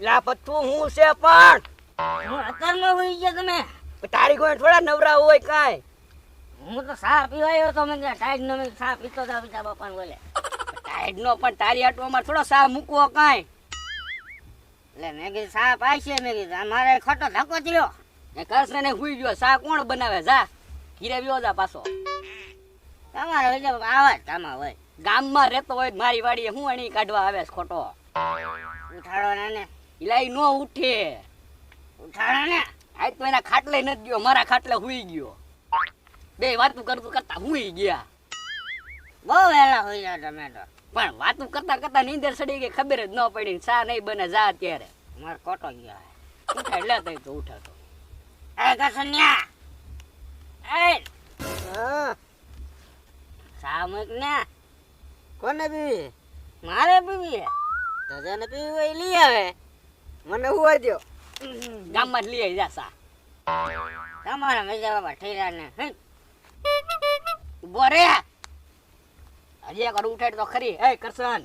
લા પત્તું હું છે પણ હું અત્યારમાં હોઈ ગયા તમે. તારી કોઈ થોડા નવરા હોય કાંઈ. હું તો સા પીવાયો તો મેં ટાઈડ નો મેં સા પીતો હતા બીજા બાપાને બોલે. ટાઈડ નો પણ તારી આટવામાં થોડો સા મૂકવો કાંઈ. એટલે મેં કીધું સા પાઈશે મેં કીધું મારે ખોટો ધક્કો થયો. એ કરશે ને હુઈ ગયો સા કોણ બનાવે જા ઘીરે વ્યો જા પાછો. તમારે હોય આવા જ તમારે હોય. ગામમાં રહેતો હોય તો મારી વાડીએ હું અણી કાઢવા આવે છે ખોટો. ઉઠાડો ને ઇલાઈ નો ઉઠે. ઉઠાડો ને. આજ તો એના ખાટલે નથી ગયો મારા ખાટલે હુઈ ગયો. બે વાતું કરતું કરતા હુઈ ગયા. બહુ વહેલા હોઈ ગયા તમે તો. પણ વાતું કરતા કરતા નીંદર સડી ગઈ ખબર જ ન પડી. સા નહીં બને જા અત્યારે. મારે કોટો ગયો. ઉઠાડ લેતા તો ઉઠાતો. એ કસન્યા એ સા મૂક ને. કોને પીવી? મારે પીવી દાદાને પીવી હોય લઈ આવે. મને હુવા દો. ગામમાં જ લઈ આવી જા સા. તમારા મજા બાબા ઠેરા ને ઉભો રે. હજી એક ઉઠાડ તો ખરી. એ કરશન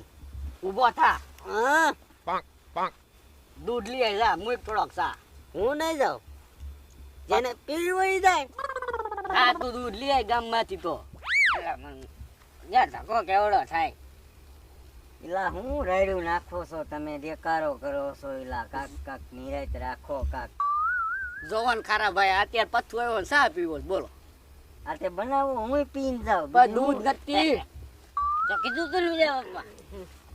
ઉભો થા. દૂધ લઈ આવી જા મૂક થોડોક સા. હું નહીં જાઉં જેને પીવી હોય જાય. હા તું દૂધ લઈ આવી ગામમાંથી તો. ધક્કો કેવડો થાય. એલા હું રાયડું નાખો છો તમે દેકારો કરો છો. એલા કાક કાક નિરાત રાખો કાક. જોવાન ખારા ભાઈ અત્યારે પથ્થું આવ્યો ને સા પીવો છે, બોલો. આ તે બનાવો હું પીને જાઉં. પણ દૂધ નથી. તો કીધું તું ને બાપા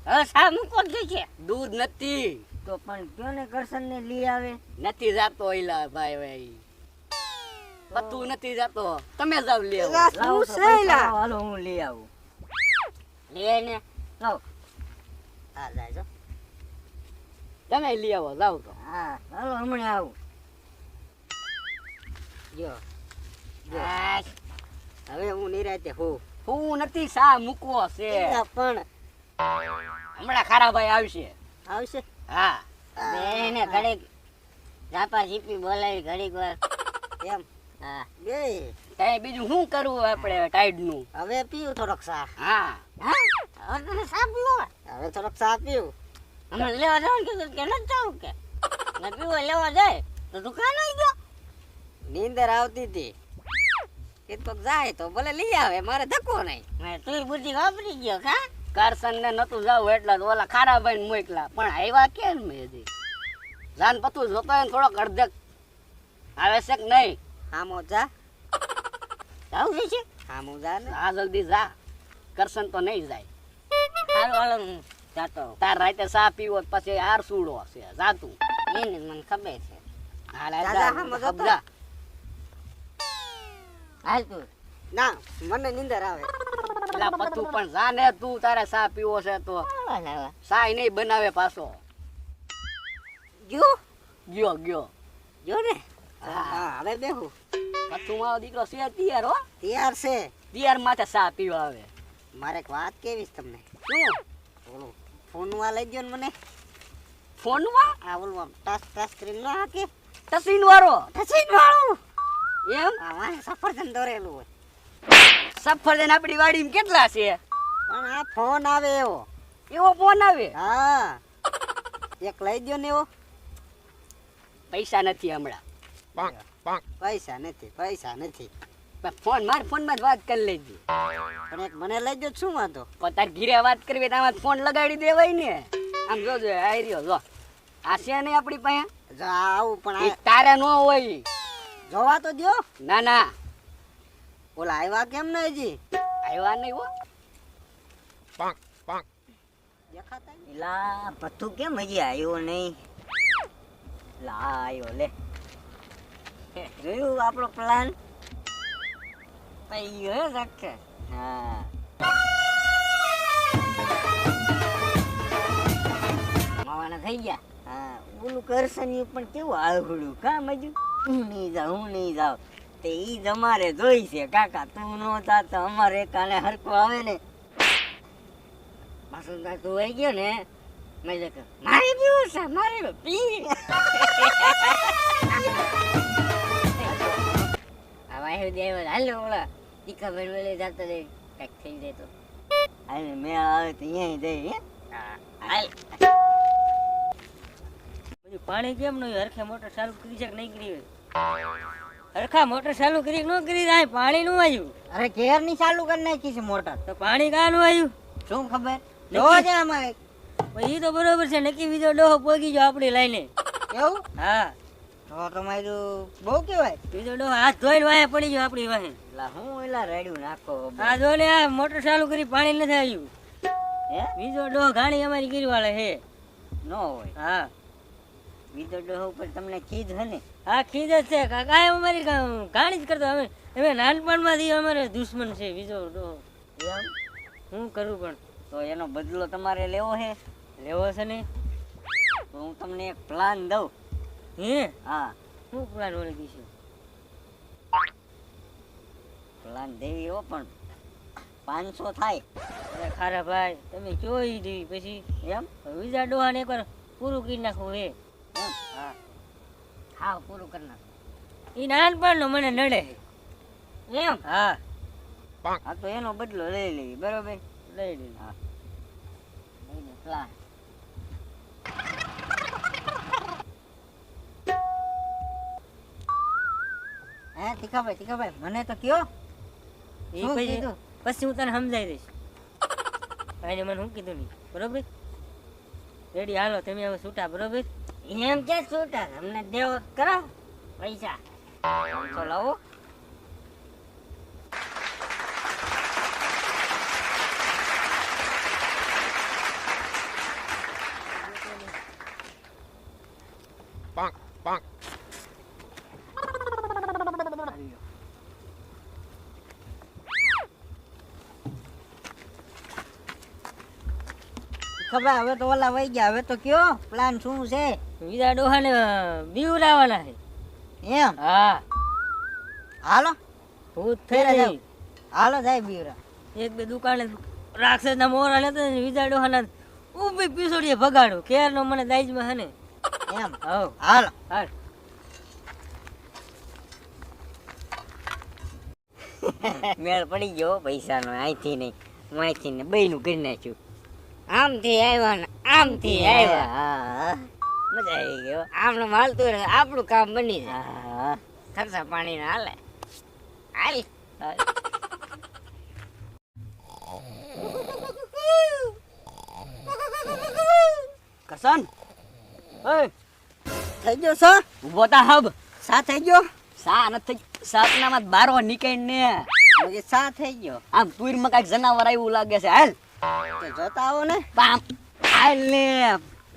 હવે સા મૂકો જ છે. દૂધ નથી. તો પણ કયો ને કરશન ને લઈ આવે. નથી જાતો એલા ભાઈ ભાઈ. પથ્થું નથી જાતો. તમે જાવ લે આવો. લાવો તો પૈસા હાલો હું લઈ આવું. લે ને લાવ. આ જાય જો. તમે લઈ આવો જાવ તો. હા હાલો હમણાં આવું. જો આ, હવે હું નિરાતે હું. હું નથી સા મૂકવો છે. એલા પણ હમણાં ખારા ભાઈ આવશે. આવશે. હા બેને ઘડીક ઝાપા ઝીપી બોલાવી ઘડીક વાર એમ હા બે કઈ બીજું શું કરવું આપણે ટાઈડ નું. હવે પીવું થોડોક સા. હા હા હવે તને સા પીવો હવે થોડોક સા પીવું. હમણાં લેવા જવાનું કીધું કે નથી જવું કે ને પીવો લેવા જાય તો દુકાન આવી ગયો. નીંદર આવતી હતી એ તો જાય તો ભલે લઈ આવે મારે ધક્કો નહીં. મેં તું બુદ્ધિ વાપરી ગયો કા. કરશન ને નતું જાવ એટલે તો ઓલા ખારા ભાઈ ને મોકલા. પણ આવ્યા કેમ મેં હજી જાન પતું જોતો હોય ને થોડોક અડધેક આવે છે કે નહીં. હામો જા. આવું છે હામો જા ને. હા જલ્દી જા. કરશન તો નહીં જાય. સારું હાલો હું જાતો તાર રાતે સા પીવો તો પછી આર સુડો છે જાતું. એને મને ખબર છે. હાલ જા, જા હા, મજા તો. જા. હાલ તું ના મને નીંદર આવે. પેલા પતું પણ જા ને તું તારે સા પીવો છે તો સાય નહીં બનાવે પાછો. ગયો ગયો જો ને. હા હવે બેહું. પતું મારો દીકરો છે તૈયાર હો. તૈયાર છે. તૈયાર માથે સા પીવા આવે. મારે એક વાત કેવીશ તમને. શું ઓલું ફોનમાં લઈ ગયો ને મને. ફોનમાં આ ઓલું આમ ટચ સ્ક્રીન નો હાકે. તસીન વાળો ટચીન વાળું. એમ આ વાંહે સફરજન દોરેલું હોય. સફરજન આપણી વાડીમાં કેટલા છે. પણ આ ફોન આવે એવો. એવો ફોન આવે. હા એક લઈ ગયો ને એવો. પૈસા નથી હમણાં. પૈસા નથી પૈસા નથી. પણ ફોન મારા ફોનમાં જ વાત કરી લેજે. પણ એક મને લઈ ગયો તો શું વાંધો. પણ તાર ઘીરે વાત કરવી તો આમાં ફોન લગાડી દેવાય ને. આમ જોજો આઈ રહ્યો જો. આ છે નહીં આપણી પાસે. જો આવું પણ એ તારે ન હોય. જોવા તો દો. ના ના ઓલા આવ્યા કેમ ને હજી. આવ્યા નહીં હો. દેખાતા ય નહીં. લા પથ્થુ કેમ હજી આવ્યો નહીં? લા આવ્યો લે. જોયું આપણો પ્લાન? પઈ ગયો હે સક્કે. હા માવાના થઈ ગયા. હા ઓલું કરશન પણ કેવું આળગડું કા મજુ. હું નહીં જાઉં તે ઈ જ અમારે જોઈ છે કાકા. તું નો તા તો અમારે કાલે હરકો આવે ને. પાછું તું આવી ગયો ને મેં જો મારે પીવું છે મારે પી. આ વાયુ દેવ હાલ ઓલા દીકા બેન વેલે જાતા રે કઈક થઈ જાય તો હાલ મેળ આવે તો અહીંયા જઈ હે. હાલ પાણી કેમ નહીં હરખે મોટર ચાલુ કરી છે કે નહીં કરી હોય? હરખા મોટર ચાલુ કરી કે ન કરી જાય પાણી નું આવ્યું અરે ઘેર ની ચાલુ કરી નાખી છે મોટર. તો પાણી કાનું આવ્યું શું ખબર? નક્કી. જોવો છે આમાં એ તો બરોબર છે નક્કી બીજો ડોહો પોગી ગયો આપણી લાઈને. એવું હા તો તમારું બહુ કેવાય. બીજો ડોહો હાથ ધોઈને વાહે પડી ગયો આપણી વાહે. એટલે હું એલા રેડ્યું નાખો આ જો ને આ મોટર ચાલુ કરી પાણી નથી આવ્યું. હે બીજો ડોહો ઘાણી અમારી ગીરી વાળે હે. ન હોય હા બીજો ડોહો ઉપર તમને ખીજ હે ને. હા ખીજ જ છે કાકા અમારી ઘાણી જ કરતો અમે નાનપણમાંથી અમારે દુશ્મન છે બીજો ડોહો. એમ હું કરું પણ તો એનો બદલો તમારે લેવો હે લેવો છે ને. તો હું તમને એક પ્લાન દઉં. હે હા હું પ્લાન ઓળી દઈશું. પ્લાન દેવી હો પણ 500 થાય. અરે ખારા ભાઈ તમે જોઈ દેવી પછી એમ બીજા ડોહાને એકવાર પૂરું કરી નાખવું હે. એમ હા હા પૂરું કરી નાખો. એ નાનપણનો મને નડે. એમ હા હા તો એનો બદલો લઈ લેવી બરોબર. લઈ લઈ હા લઈને પ્લાન. હે તીખાભાઈ મને તો કયો એ શું પછી કીધું? પછી હું તને સમજાવી દઈશ. ભાઈને મને શું કીધું નહીં બરોબર. રેડી હાલો તમે હવે છૂટા બરોબર. એમ કે છૂટા અમને દેવો કરો પૈસા તો લાવો. ખબર હવે તો ઓલા વહી ગયા. હવે તો કયો પ્લાન શું છે? બીજા ડોહાને બીવરાવાના છે. એમ હા હાલો ભૂત ફેરા થઈ જાવ. હાલો જાય બીવરા. એક બે દુકાને રાક્ષસના મોરા લેતા ને બીજા ડોહાના ઊભી પીસોડીએ ભગાડું કેરનો મને દાઈજમાં હે ને. એમ હવ હાલો. હાલ મેળ પડી ગયો પૈસાનો. અહીંથી નહીં હું અહીંથી ને બેયનું કરી નાખ્યું. આમથી આવ્યા ને આમથી આવ્યા. હા મજા આવી ગયો. આમનું માલતું રહે આપણું કામ બની જાય. હા ખર્ચા પાણી ના હાલે હાલ. કરશન ઓય થઈ ગયો છો? ઊભો તા હબ. સા થઈ ગયો? સા નથી સાતનામાં બારો નીકળીને પછી સા થઈ ગયો. આમ તુરમાં કાંઈક જનાવર આવ્યું લાગે છે. હાલ તો જોતા આવો ને. પામ હાલ ને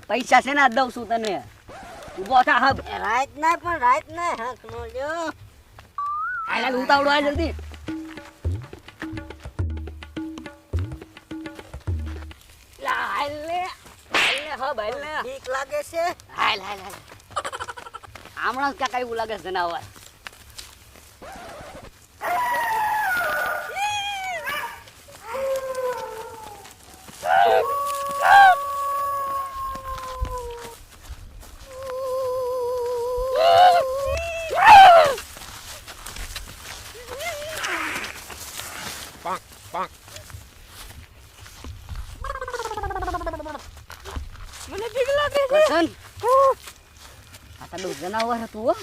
પૈસા છે ને આ દઉં છું તને. ઊભો થા હબ. રાત ના પણ રાત ના હક નો લ્યો. હાલ હાલ ઉતાવળો હાલ જલ્દી. લા, હાલ ને હબ હાલ ને. બીક લાગે છે. હાલ હાલ હાલ. હમણાં જ ક્યાંક આવ્યું લાગે છે જનાવર. મને બીક લાગે છે. કરશન આ તારું જનાવર હતું હો.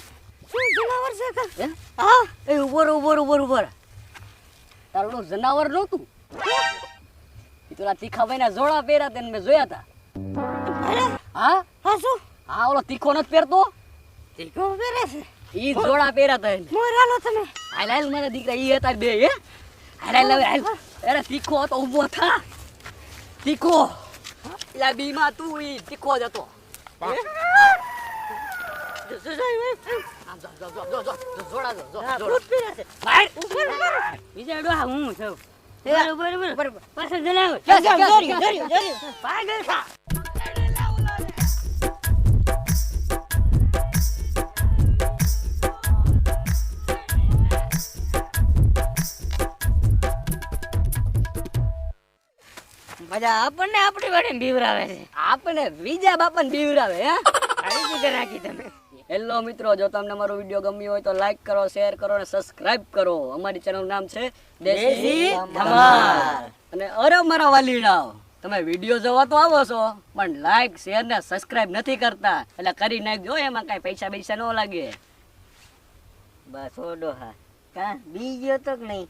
શું જનાવર છે કાં? હે? હા એ ઉભો રહો, ઉભો રહો, ઉભો રહો, ઉભો રહો. તારું જનાવર નહોતું. એ તો ઓલા તીખાભાઈના જોડા પહેર્યા તેને મેં જોયા હતા. અરે હા હા શું હા ઓલો તીખો નથી પહેરતો. તીખો પહેરે છે. ઈ જોડા પહેર્યા હતા એને. મોરાલો તમે. હાલ હાલ મારા દીકરા ઈ હતા બે હે. હાલ હાલ હવે હાલ. અરે તીખો હતો ઊભો થા. તીખો એલા બીમાં તું ઈ તીખો જ હતો. હે? આમ જો, જો, જો, જો, જો, જો, જોડા જો, જો, હા, જોડા. ભૂત પહેરે છે. બહાર. બીજા ડોહા હું છું. બરોબર બરોબર. પાછળ જણાવો. ક્યાં છે, ક્યાં છે, જર્યું, ક્યાં છે? જર્યું, જર્યું. પાગલ થા. મજા આપણને આપણી વાડીને બીવરાવે છે. આપણે બીજા બાપાને બીવરાવે હે. આવી રીતે રાખી તમે. હેલો મિત્રો, જો તમને અમારો વિડીયો ગમ્યો હોય તો લાઈક કરો, શેર કરો અને સબસ્ક્રાઇબ કરો. અમારી ચેનલ નામ છે દેશી દેશી ધમાલ. અને અરે મારા વાલીડાઓ, તમે વિડીયો જોવા તો આવો છો પણ લાઈક શેર ને સબસ્ક્રાઇબ નથી કરતા એટલે કરી નાખજો એમાં કાંઈ પૈસા પૈસા ન લાગે બસ ઓડો હા કા બી ગયો તો કે નહીં